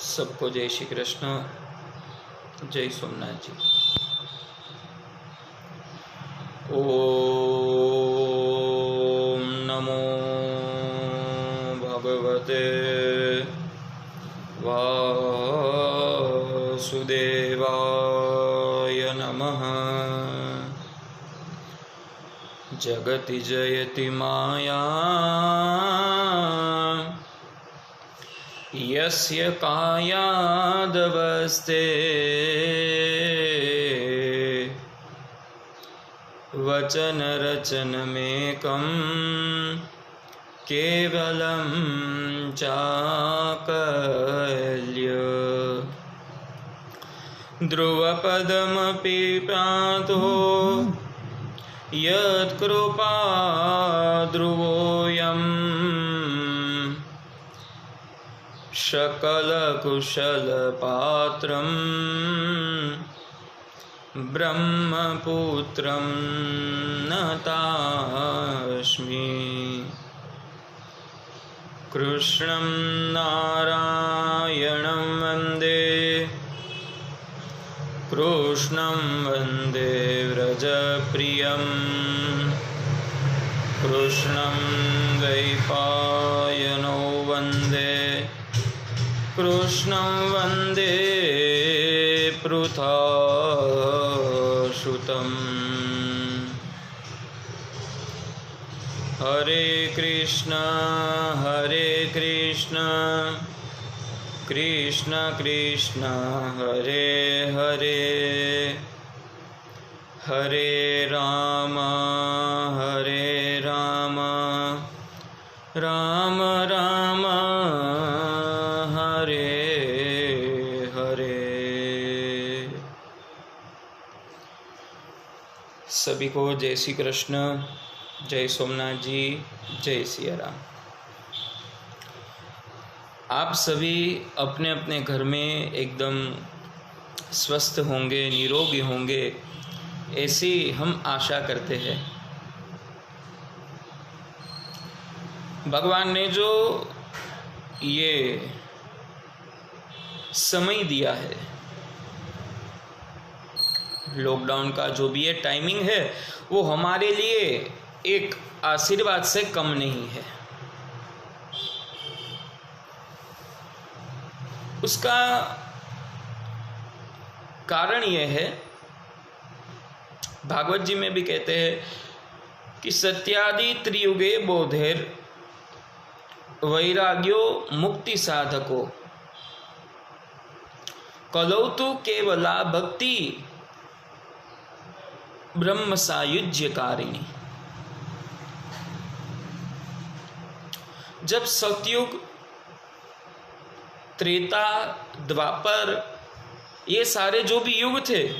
सबको जय श्री कृष्ण, जय सोमनाथ जी। ओम नमो भगवते वासुदेवाय नमः। जगति जयति माया यस्य कायादवस्ते वचन रचनमेकं केवलं चाकल्य। ध्रुवपदमपि प्रातो यत्कृपा ध्रुवोऽयं सकलकुशलपात्रं ब्रह्मपुत्रं नतास्मि। कृष्णं नारायणं वन्दे, कृष्णं वन्दे व्रजप्रियं, कृष्णं द्वैपायनो वन्दे, कृष्णं वन्दे पृथासुतं। हरे कृष्ण कृष्ण कृष्ण हरे हरे, हरे राम राम राम हरे हरे। सभी को जय श्री कृष्ण, जय सोमनाथ जी, जय सिया राम। आप सभी अपने अपने घर में एकदम स्वस्थ होंगे, निरोगी होंगे, ऐसी हम आशा करते हैं। भगवान ने जो ये समय दिया है, लॉकडाउन का जो भी ये टाइमिंग है, वो हमारे लिए एक आशीर्वाद से कम नहीं है। उसका कारण यह है, भागवत जी में भी कहते हैं कि सत्यादि त्रियुगे बोधेर वैराग्यो मुक्ति साधको कलौ तु केवला भक्ति ब्रह्म सायुज्यकारिणी। जब सतयुग, त्रेता, द्वापर, ये सारे जो भी युग थे,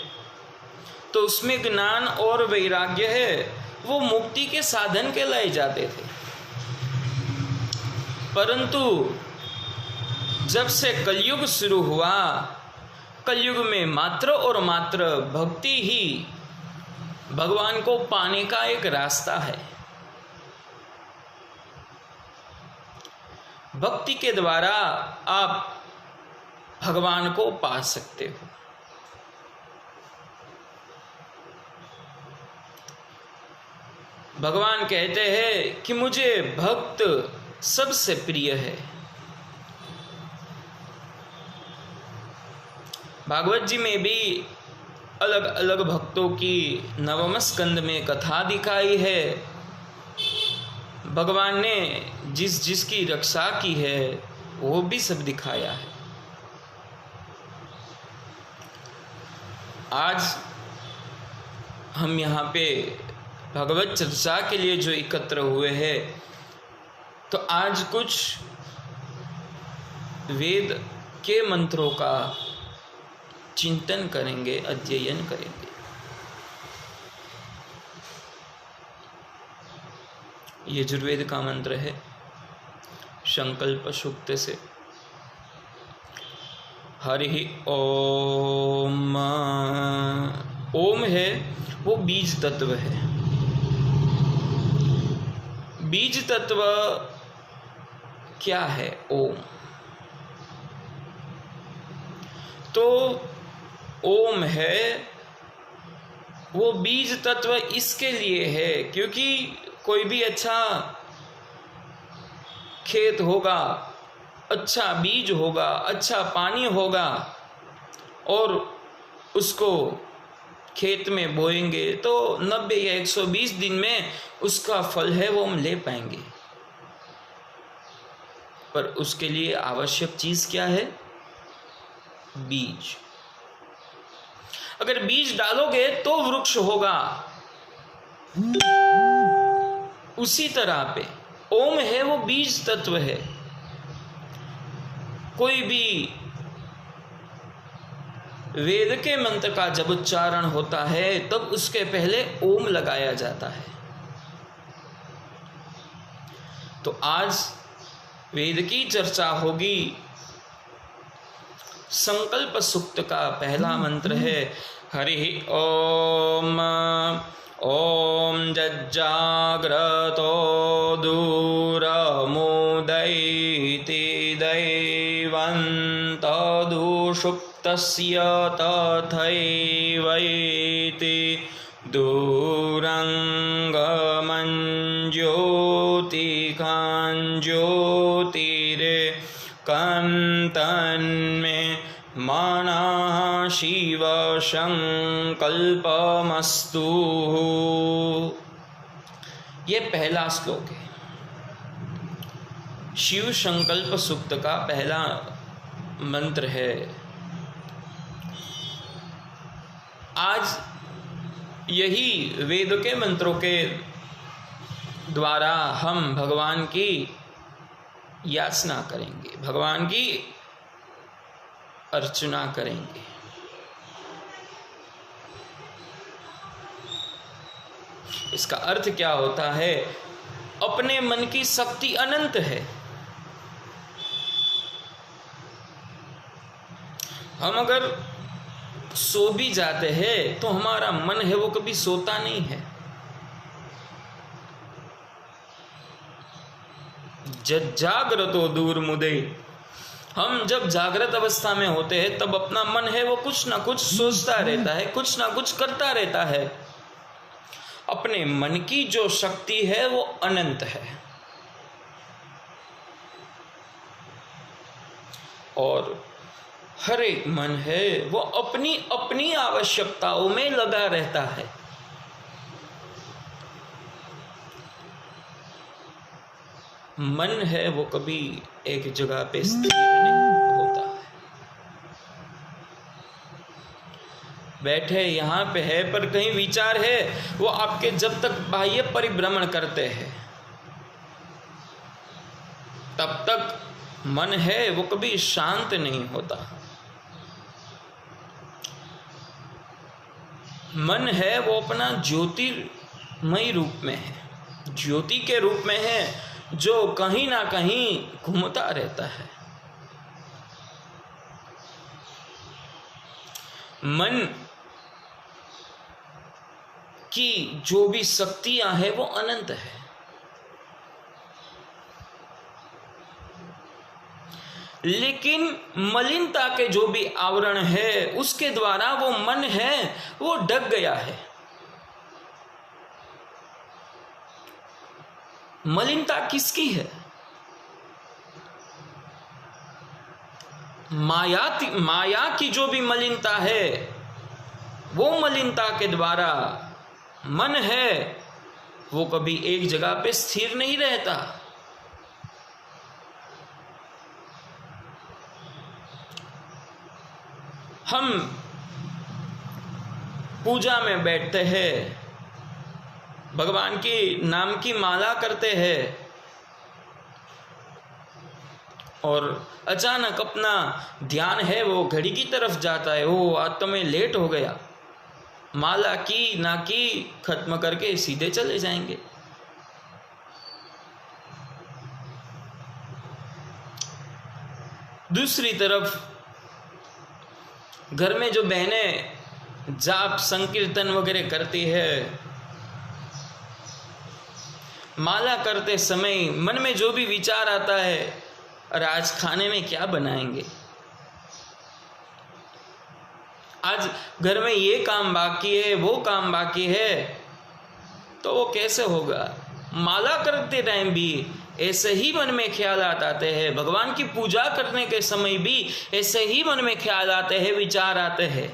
तो उसमें ज्ञान और वैराग्य है, वो मुक्ति के साधन कहलाए जाते थे। परंतु जब से कलयुग शुरू हुआ, कलयुग में मात्र और मात्र भक्ति ही भगवान को पाने का एक रास्ता है। भक्ति के द्वारा आप भगवान को पा सकते हो। भगवान कहते हैं कि मुझे भक्त सबसे प्रिय है। भागवत जी में भी अलग अलग भक्तों की नवम स्कंद में कथा दिखाई है। भगवान ने जिस जिसकी रक्षा की है, वो भी सब दिखाया है। आज हम यहाँ पे भगवत चर्चा के लिए जो एकत्र हुए हैं, तो आज कुछ वेद के मंत्रों का चिंतन करेंगे, अध्ययन करेंगे। यजुर्वेद का मंत्र है, संकल्प सूक्त से। हरि ओम। ओम है वो बीज तत्व है। बीज तत्व क्या है? ओम। तो ओम है वो बीज तत्व इसके लिए है क्योंकि कोई भी अच्छा खेत होगा, अच्छा बीज होगा, अच्छा पानी होगा और उसको खेत में बोएंगे तो 90 या 120 दिन में उसका फल है वो हम ले पाएंगे। पर उसके लिए आवश्यक चीज क्या है? बीज। अगर बीज डालोगे तो वृक्ष होगा। उसी तरह पे ओम है वो बीज तत्व है। कोई भी वेद के मंत्र का जब उच्चारण होता है तब उसके पहले ओम लगाया जाता है। तो आज वेद की चर्चा होगी। संकल्प सूक्त का पहला मंत्र है हरि ओम। ओम जज्जाग्रतो दूरमुदैति दैवन्तदुषुप्तस्य तथैवैति दूरङ्गमञ्ज्योतिकाञ्ज्योतिरे कन्तन्मे मनः शिव संकल्पमस्तु। ये पहला श्लोक है शिव संकल्प सूक्त का पहला मंत्र है। आज यही वेद के मंत्रों के द्वारा हम भगवान की याचना करेंगे, भगवान की अर्चना करेंगे। इसका अर्थ क्या होता है? अपने मन की शक्ति अनंत है। हम अगर सो भी जाते हैं तो हमारा मन है वो कभी सोता नहीं है। जागृतो दूर मुदे। हम जब जागृत अवस्था में होते हैं तब अपना मन है वो कुछ ना कुछ सोचता रहता है, कुछ ना कुछ करता रहता है। अपने मन की जो शक्ति है वो अनंत है और हर एक मन है वो अपनी अपनी आवश्यकताओं में लगा रहता है। मन है वो कभी एक जगह पे स्थिर नहीं होता है। बैठे यहाँ पे है पर कहीं विचार है वो आपके जब तक बाह्य परिभ्रमण करते हैं तब तक मन है वो कभी शांत नहीं होता। मन है वो अपना ज्योतिर्मय रूप में है, ज्योति के रूप में है जो कहीं ना कहीं घूमता रहता है। मन की जो भी शक्तियां हैं वो अनंत है। लेकिन मलिनता के जो भी आवरण है उसके द्वारा वो मन है वो ढक गया है। मलिनता किसकी है? माया की जो भी मलिनता है वो मलिनता के द्वारा मन है वो कभी एक जगह पे स्थिर नहीं रहता। हम पूजा में बैठते हैं, भगवान की नाम की माला करते हैं और अचानक अपना ध्यान है वो घड़ी की तरफ जाता है। वो आज तो मैं लेट हो गया, माला की ना की खत्म करके सीधे चले जाएंगे। दूसरी तरफ घर में जो बहनें जाप संकीर्तन वगैरह करती है, माला करते समय मन में जो भी विचार आता है, अरे आज खाने में क्या बनाएंगे, आज घर में ये काम बाकी है, वो काम बाकी है, तो वो कैसे होगा? माला करते टाइम भी ऐसे ही मन में ख्यालात आते हैं, भगवान की पूजा करने के समय भी ऐसे ही मन में ख्याल आते हैं, विचार आते हैं।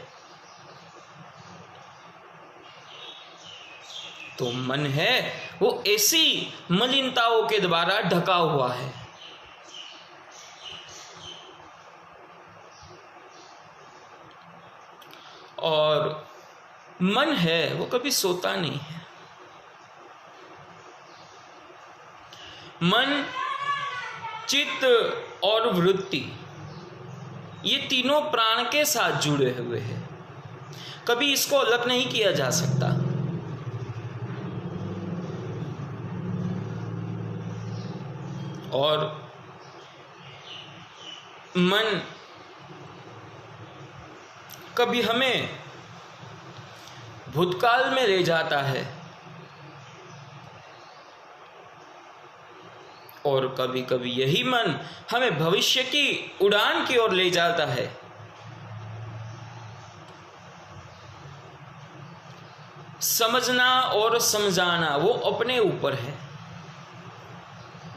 तो मन है वो ऐसी मलिनताओं के द्वारा ढका हुआ है। और मन है वो कभी सोता नहीं है। मन, चित्त और वृत्ति, ये तीनों प्राण के साथ जुड़े हुए हैं, कभी इसको अलग नहीं किया जा सकता। और मन कभी हमें भूतकाल में ले जाता है और कभी कभी यही मन हमें भविष्य की उड़ान की ओर ले जाता है। समझना और समझाना वो अपने ऊपर है।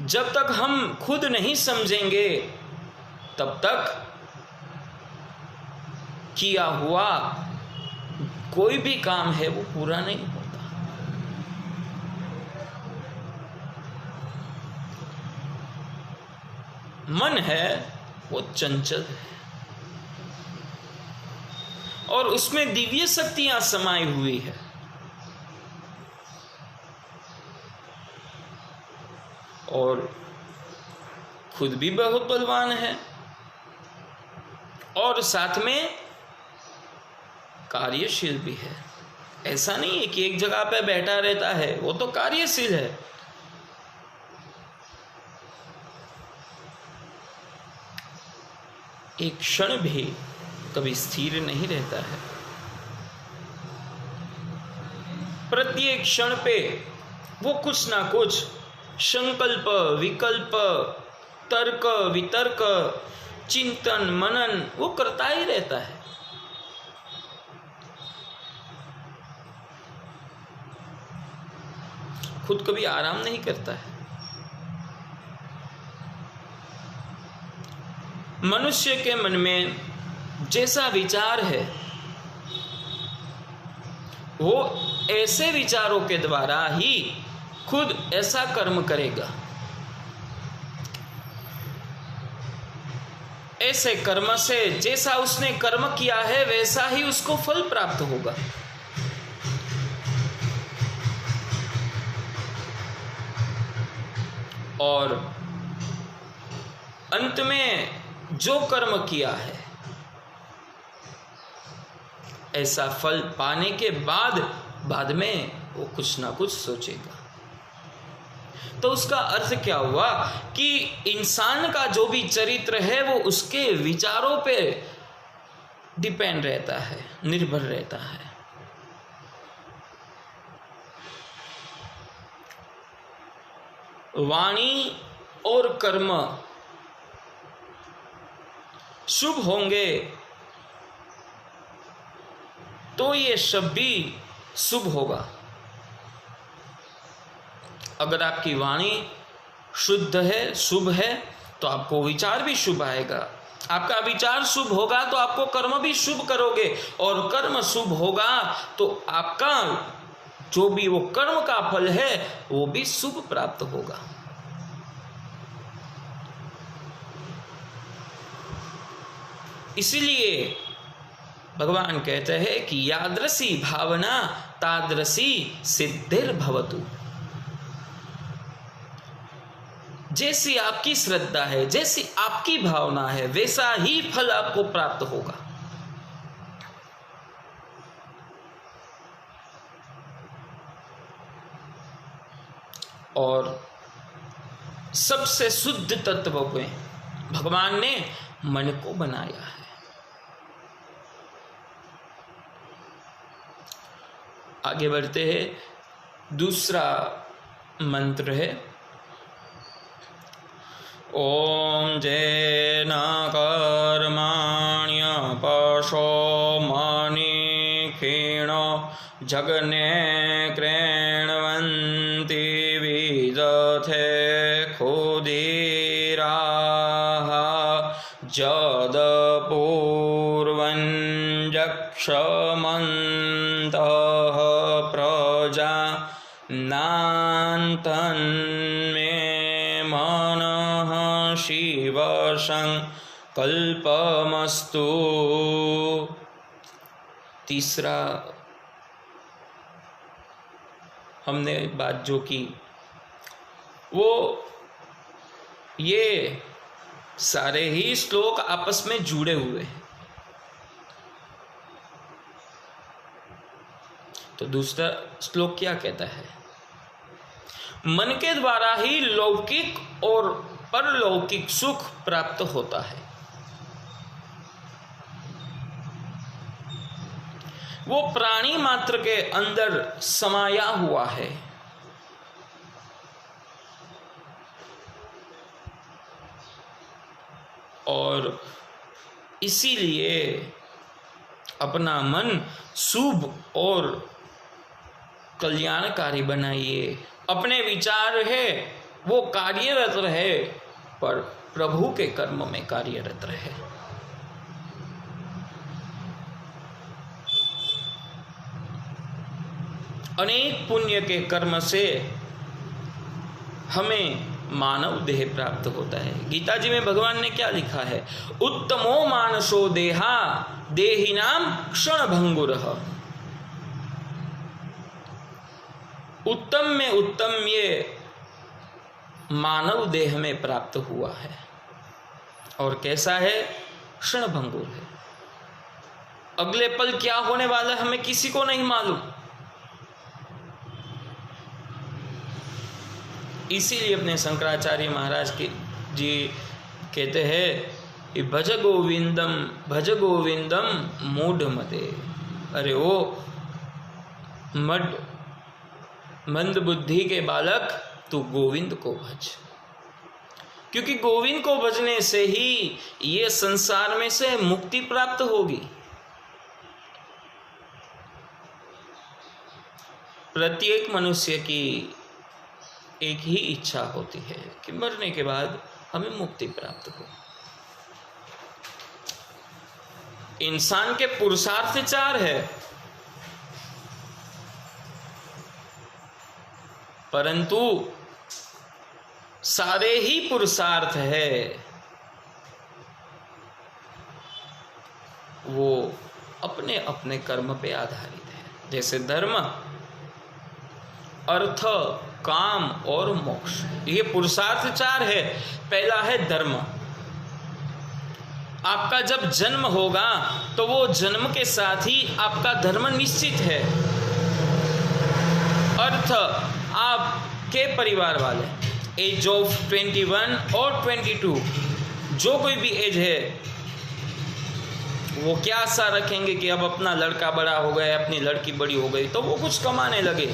जब तक हम खुद नहीं समझेंगे तब तक किया हुआ कोई भी काम है वो पूरा नहीं होता। मन है वो चंचल है और उसमें दिव्य शक्तियां समाई हुई है। और खुद भी बहुत बलवान है और साथ में कार्यशील भी है। ऐसा नहीं है कि एक जगह पे बैठा रहता है, वो तो कार्यशील है। एक क्षण भी कभी स्थिर नहीं रहता है। प्रत्येक क्षण पे वो कुछ ना कुछ संकल्प, विकल्प, तर्क, वितर्क, चिंतन, मनन वो करता ही रहता है। खुद कभी आराम नहीं करता है। मनुष्य के मन में जैसा विचार है वो ऐसे विचारों के द्वारा ही खुद ऐसा कर्म करेगा। ऐसे कर्म से जैसा उसने कर्म किया है वैसा ही उसको फल प्राप्त होगा। और अंत में जो कर्म किया है ऐसा फल पाने के बाद में वो कुछ ना कुछ सोचेगा। तो उसका अर्थ क्या हुआ कि इंसान का जो भी चरित्र है वो उसके विचारों पे डिपेंड रहता है, निर्भर रहता है। वाणी और कर्म शुभ होंगे तो ये सब भी शुभ होगा। अगर आपकी वाणी शुद्ध है, शुभ है, तो आपको विचार भी शुभ आएगा। आपका विचार शुभ होगा तो आपको कर्म भी शुभ करोगे, और कर्म शुभ होगा तो आपका जो भी वो कर्म का फल है वो भी शुभ प्राप्त होगा। इसीलिए भगवान कहते हैं कि यादृशी भावना तादृशी सिद्धिर्भवतु। जैसी आपकी श्रद्धा है, जैसी आपकी भावना है, वैसा ही फल आपको प्राप्त होगा। और सबसे शुद्ध तत्व में भगवान ने मन को बनाया है। आगे बढ़ते हैं। दूसरा मंत्र है ओम जैन कर्माण्य पशो मन जगने कृण्वन्ति विदथे खुदीराः जदपूर्वं यक्षमन्तः प्रजा नान्तन्मे मनः शिवसंकल्पमस्तु। तीसरा हमने बात जो की वो ये सारे ही श्लोक आपस में जुड़े हुए हैं। तो दूसरा श्लोक क्या कहता है? मन के द्वारा ही लौकिक और परलौकिक सुख प्राप्त होता है। वो प्राणी मात्र के अंदर समाया हुआ है। और इसीलिए अपना मन शुभ और कल्याणकारी बनाइए। अपने विचार है वो कार्यरत रहे, पर प्रभु के कर्म में कार्यरत रहे। अनेक पुण्य के कर्म से हमें मानव देह प्राप्त होता है। गीता जी में भगवान ने क्या लिखा है? उत्तमो मानसो देहा देहिनाम क्षण भंगुरः। उत्तम में उत्तम ये मानव देह में प्राप्त हुआ है। और कैसा है? क्षण भंगुर है। अगले पल क्या होने वाला है हमें किसी को नहीं मालूम। इसीलिए अपने शंकराचार्य महाराज के जी कहते हैं कि भज गोविंदम मूढ़ मते। अरे वो मंद बुद्धि के बालक, तू गोविंद को भज, क्योंकि गोविंद को भजने से ही ये संसार में से मुक्ति प्राप्त होगी। प्रत्येक मनुष्य की एक ही इच्छा होती है कि मरने के बाद हमें मुक्ति प्राप्त हो। इंसान के पुरुषार्थ 4 है, परंतु सारे ही पुरुषार्थ है वो अपने अपने कर्म पे आधारित है। जैसे धर्म, अर्थ, काम और मोक्ष, ये पुरुषार्थ 4 है। पहला है धर्म। आपका जब जन्म होगा तो वो जन्म के साथ ही आपका धर्म निश्चित है। अर्थ, आपके परिवार वाले एज ऑफ 21 और 22, जो कोई भी एज है, वो क्या आशा रखेंगे कि अब अपना लड़का बड़ा हो गया, अपनी लड़की बड़ी हो गई तो वो कुछ कमाने लगे,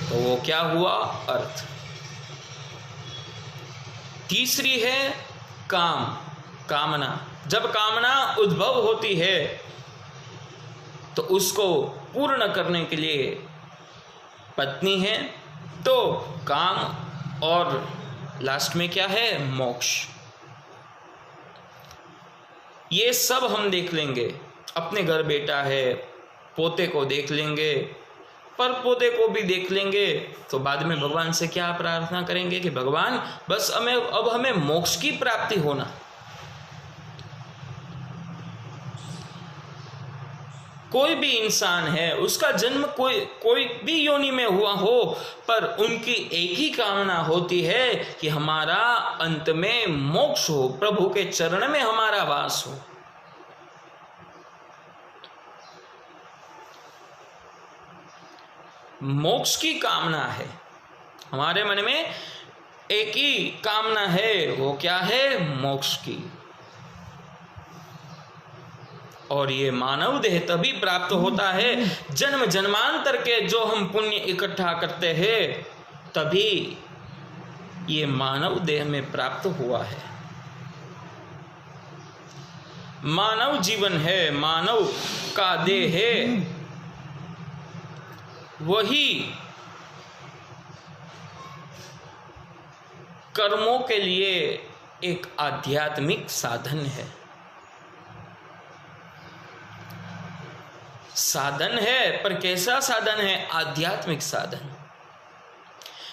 तो वो क्या हुआ? अर्थ। तीसरी है काम, कामना। जब कामना उद्भव होती है तो उसको पूर्ण करने के लिए पत्नी है, तो काम, और लास्ट में क्या है? मोक्ष। ये सब हम देख लेंगे। अपने घर बेटा है, पोते को देख लेंगे, पर पोते को भी देख लेंगे, तो बाद में भगवान से क्या प्रार्थना करेंगे कि भगवान बस हमें मोक्ष की प्राप्ति होना। कोई भी इंसान है, उसका जन्म कोई भी योनि में हुआ हो, पर उनकी एक ही कामना होती है कि हमारा अंत में मोक्ष हो, प्रभु के चरण में हमारा वास हो। मोक्ष की कामना है हमारे मन में, एक ही कामना है, वो क्या है? मोक्ष की। और ये मानव देह तभी प्राप्त होता है जन्म जन्मांतर के जो हम पुण्य इकट्ठा करते हैं, तभी ये मानव देह में प्राप्त हुआ है। मानव जीवन है, मानव का देह है, वही कर्मों के लिए एक आध्यात्मिक साधन है। साधन है, पर कैसा साधन है? आध्यात्मिक साधन।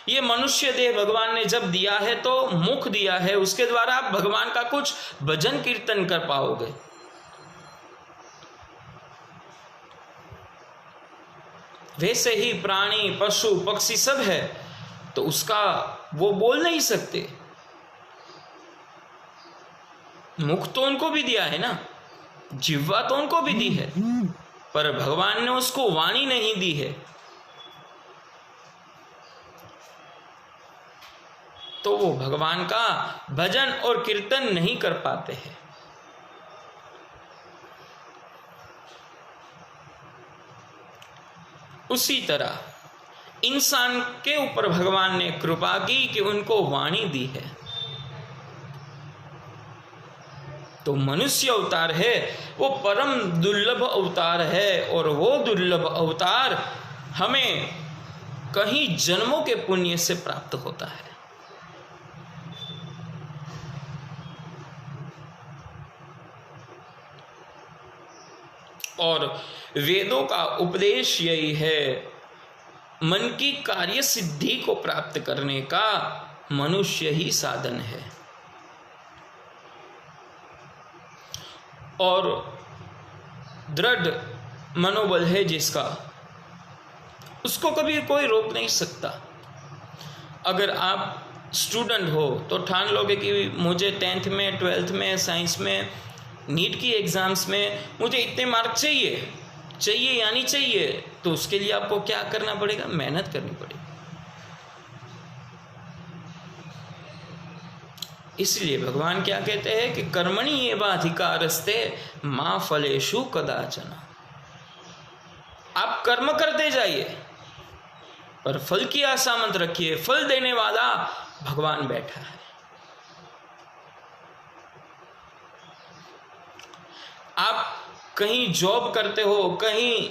ये मनुष्य देह भगवान ने जब दिया है तो मुख दिया है, उसके द्वारा आप भगवान का कुछ भजन कीर्तन कर पाओगे। वैसे ही प्राणी पशु पक्षी सब है, तो उसका वो बोल नहीं सकते, मुख तो उनको भी दिया है ना, जिह्वा तो उनको भी दी है, पर भगवान ने उसको वाणी नहीं दी है। तो वो भगवान का भजन और कीर्तन नहीं कर पाते हैं। उसी तरह इंसान के ऊपर भगवान ने कृपा की कि उनको वाणी दी है। तो मनुष्य अवतार है वो परम दुर्लभ अवतार है, और वो दुर्लभ अवतार हमें कहीं जन्मों के पुण्य से प्राप्त होता है। और वेदों का उपदेश यही है, मन की कार्य सिद्धि को प्राप्त करने का मनुष्य ही साधन है। और दृढ़ मनोबल है जिसका, उसको कभी कोई रोक नहीं सकता। अगर आप स्टूडेंट हो तो ठान लोगे कि मुझे 10th में 12th में साइंस में नीट की एग्जाम्स में मुझे इतने मार्क चाहिए यानी चाहिए, तो उसके लिए आपको क्या करना पड़ेगा? मेहनत करनी पड़ेगी। इसलिए भगवान क्या कहते हैं कि कर्मणि एव अधिकारस्ते मा फलेषु कदाचन। आप कर्म करते जाइए, पर फल की आशा मत रखिए, फल देने वाला भगवान बैठा है। आप कहीं जॉब करते हो, कहीं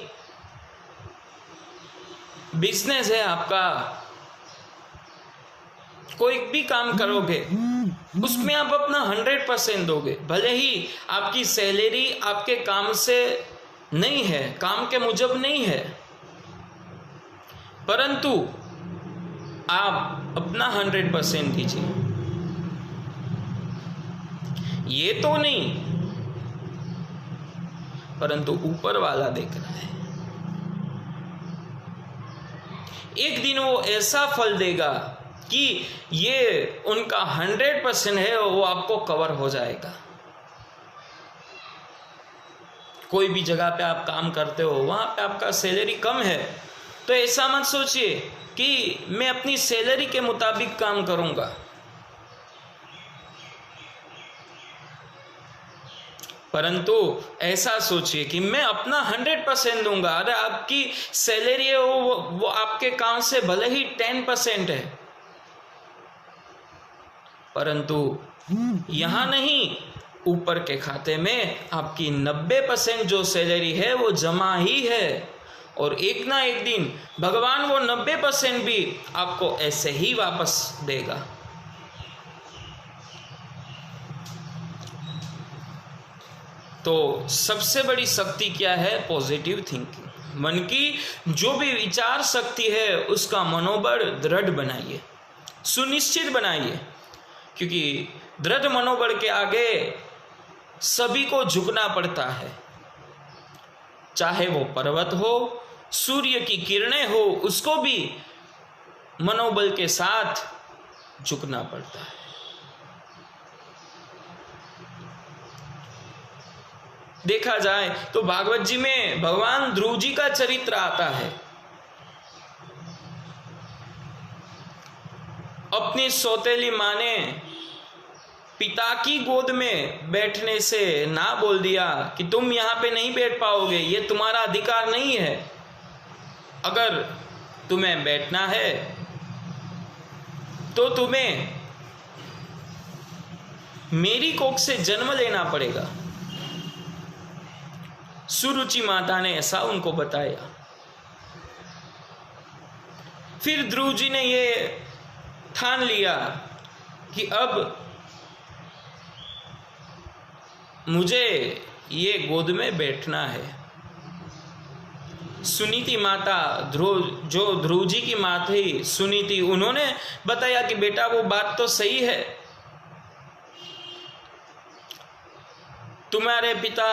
बिजनेस है आपका, कोई भी काम करोगे उसमें आप अपना 100% दोगे। भले ही आपकी सैलरी आपके काम से नहीं है, काम के मुजब नहीं है, परंतु आप अपना 100% दीजिए। ये तो नहीं, परंतु ऊपर वाला देख रहा है। एक दिन वो ऐसा फल देगा कि ये उनका 100% है, वो आपको कवर हो जाएगा। कोई भी जगह पे आप काम करते हो, वहां पे आपका सैलरी कम है, तो ऐसा मत सोचिए कि मैं अपनी सैलरी के मुताबिक काम करूंगा, परंतु ऐसा सोचिए कि मैं अपना 100% दूंगा। अरे आपकी सैलरी है वो आपके काम से भले ही 10% है, परंतु यहां नहीं, ऊपर के खाते में आपकी 90% जो सैलरी है वो जमा ही है, और एक ना एक दिन भगवान वो 90% भी आपको ऐसे ही वापस देगा। तो सबसे बड़ी शक्ति क्या है? Positive thinking. मन की जो भी विचार शक्ति है उसका मनोबल दृढ़ बनाइए, सुनिश्चित बनाइए, क्योंकि दृढ़ मनोबल के आगे सभी को झुकना पड़ता है। चाहे वो पर्वत हो, सूर्य की किरणें हो, उसको भी मनोबल के साथ झुकना पड़ता है। देखा जाए तो भागवत जी में भगवान ध्रुव जी का चरित्र आता है। अपनी सौतेली मां ने पिता की गोद में बैठने से ना बोल दिया कि तुम यहां पे नहीं बैठ पाओगे, ये तुम्हारा अधिकार नहीं है, अगर तुम्हें बैठना है तो तुम्हें मेरी कोख से जन्म लेना पड़ेगा। सुरुचि माता ने ऐसा उनको बताया। फिर ध्रुव जी ने ये ठान लिया कि अब मुझे ये गोद में बैठना है। सुनीति माता, ध्रुव जी की माँ थी सुनीति, उन्होंने बताया कि बेटा वो बात तो सही है, तुम्हारे पिता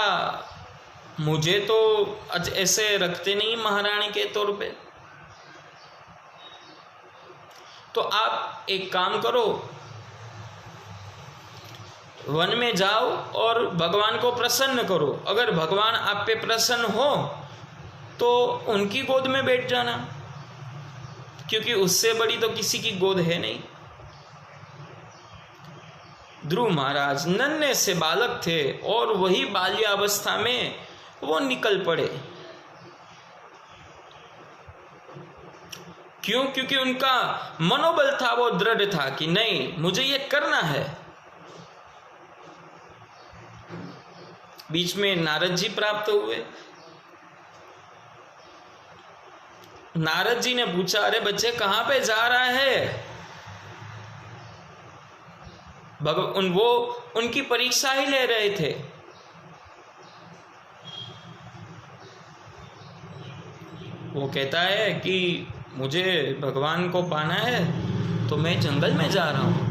मुझे तो ऐसे रखते नहीं महारानी के तौर पे, तो आप एक काम करो, वन में जाओ और भगवान को प्रसन्न करो। अगर भगवान आप पे प्रसन्न हो तो उनकी गोद में बैठ जाना, क्योंकि उससे बड़ी तो किसी की गोद है नहीं। ध्रुव महाराज नन्हे से बालक थे और वही बाल्यावस्था में वो निकल पड़े। क्यों? क्योंकि उनका मनोबल था, वो दृढ़ था कि नहीं, मुझे ये करना है। बीच में नारद जी प्राप्त हुए। नारद जी ने पूछा, अरे बच्चे कहां पे जा रहा है? वो उनकी परीक्षा ही ले रहे थे। वो कहता है कि मुझे भगवान को पाना है तो मैं जंगल में जा रहा हूं।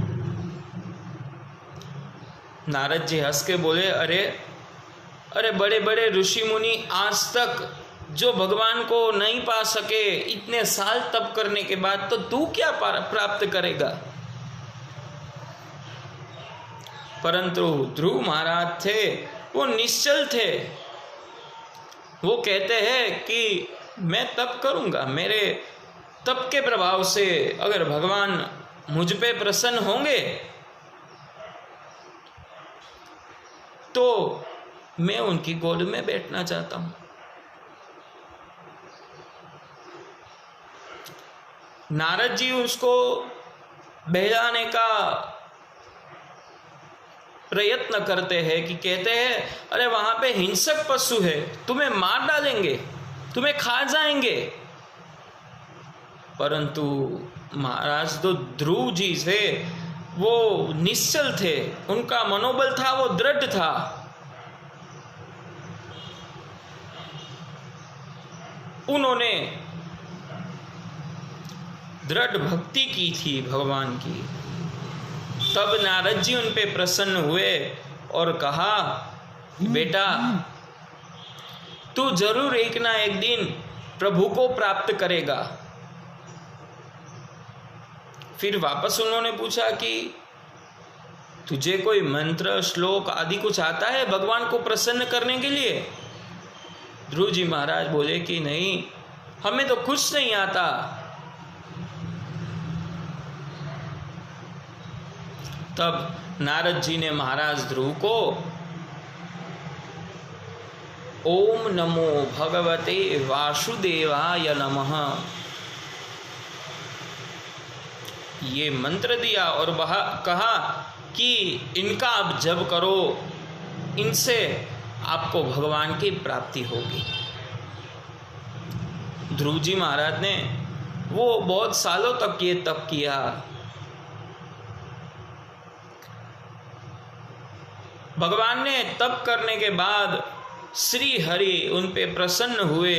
नारद जी हंस के बोले, अरे बड़े बड़े ऋषि मुनि आज तक जो भगवान को नहीं पा सके, इतने साल तप करने के बाद, तो तू क्या प्राप्त करेगा? परंतु ध्रुव महाराज थे, वो निश्चल थे। वो कहते हैं कि मैं तप करूंगा, मेरे तप के प्रभाव से अगर भगवान मुझ पे प्रसन्न होंगे तो मैं उनकी गोद में बैठना चाहता हूं। नारद जी उसको बहलाने का प्रयत्न करते हैं कि कहते हैं, अरे वहां पे हिंसक पशु है, तुम्हें मार डालेंगे, तुम्हें खा जाएंगे। परंतु महाराज तो ध्रुव जी थे, वो निश्चल थे, उनका मनोबल था, वो दृढ़ था। उन्होंने दृढ़ भक्ति की थी भगवान की। तब नारद जी उन पे प्रसन्न हुए और कहा, बेटा तू जरूर एक ना एक दिन प्रभु को प्राप्त करेगा। फिर वापस उन्होंने पूछा कि तुझे कोई मंत्र श्लोक आदि कुछ आता है भगवान को प्रसन्न करने के लिए? ध्रुव जी महाराज बोले कि नहीं, हमें तो कुछ नहीं आता। तब नारद जी ने महाराज ध्रुव को ओम नमो भगवते वासुदेवाय नमः ये मंत्र दिया और वह कहा कि इनका आप जप करो, इनसे आपको भगवान की प्राप्ति होगी। ध्रुव जी महाराज ने वो बहुत सालों तक ये तप किया। भगवान ने तप करने के बाद श्री हरि उन पे प्रसन्न हुए,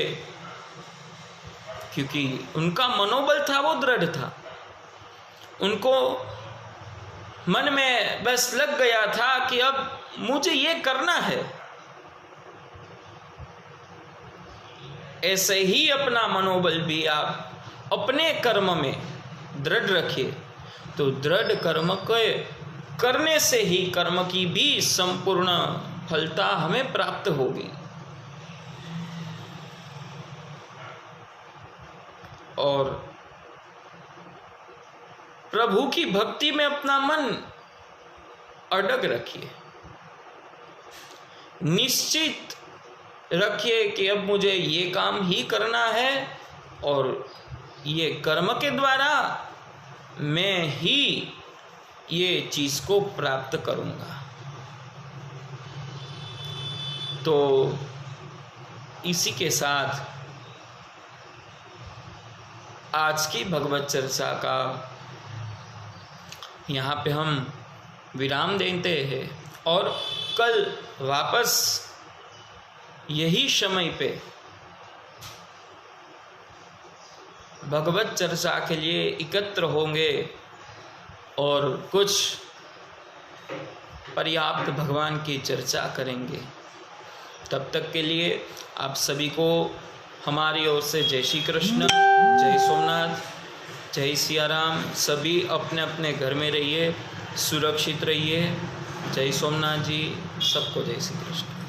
क्योंकि उनका मनोबल था, वो दृढ़ था। उनको मन में बस लग गया था कि अब मुझे ये करना है। ऐसे ही अपना मनोबल भी आप अपने कर्म में दृढ़ रखिए, तो दृढ़ कर्म के करने से ही कर्म की भी संपूर्ण फलता हमें प्राप्त होगी। और प्रभु की भक्ति में अपना मन अडग रखिए, निश्चित रखिए कि अब मुझे ये काम ही करना है और ये कर्म के द्वारा मैं ही ये चीज को प्राप्त करूंगा। तो इसी के साथ आज की भगवत चर्चा का यहाँ पे हम विराम देते हैं और कल वापस यही समय पे भगवत चर्चा के लिए एकत्र होंगे और कुछ पर्याप्त भगवान की चर्चा करेंगे। तब तक के लिए आप सभी को हमारी ओर से जय श्री कृष्ण, जय सोमनाथ, जय सिया राम। सभी अपने अपने घर में रहिए, सुरक्षित रहिए। जय सोमनाथ जी, सबको जय श्री कृष्ण।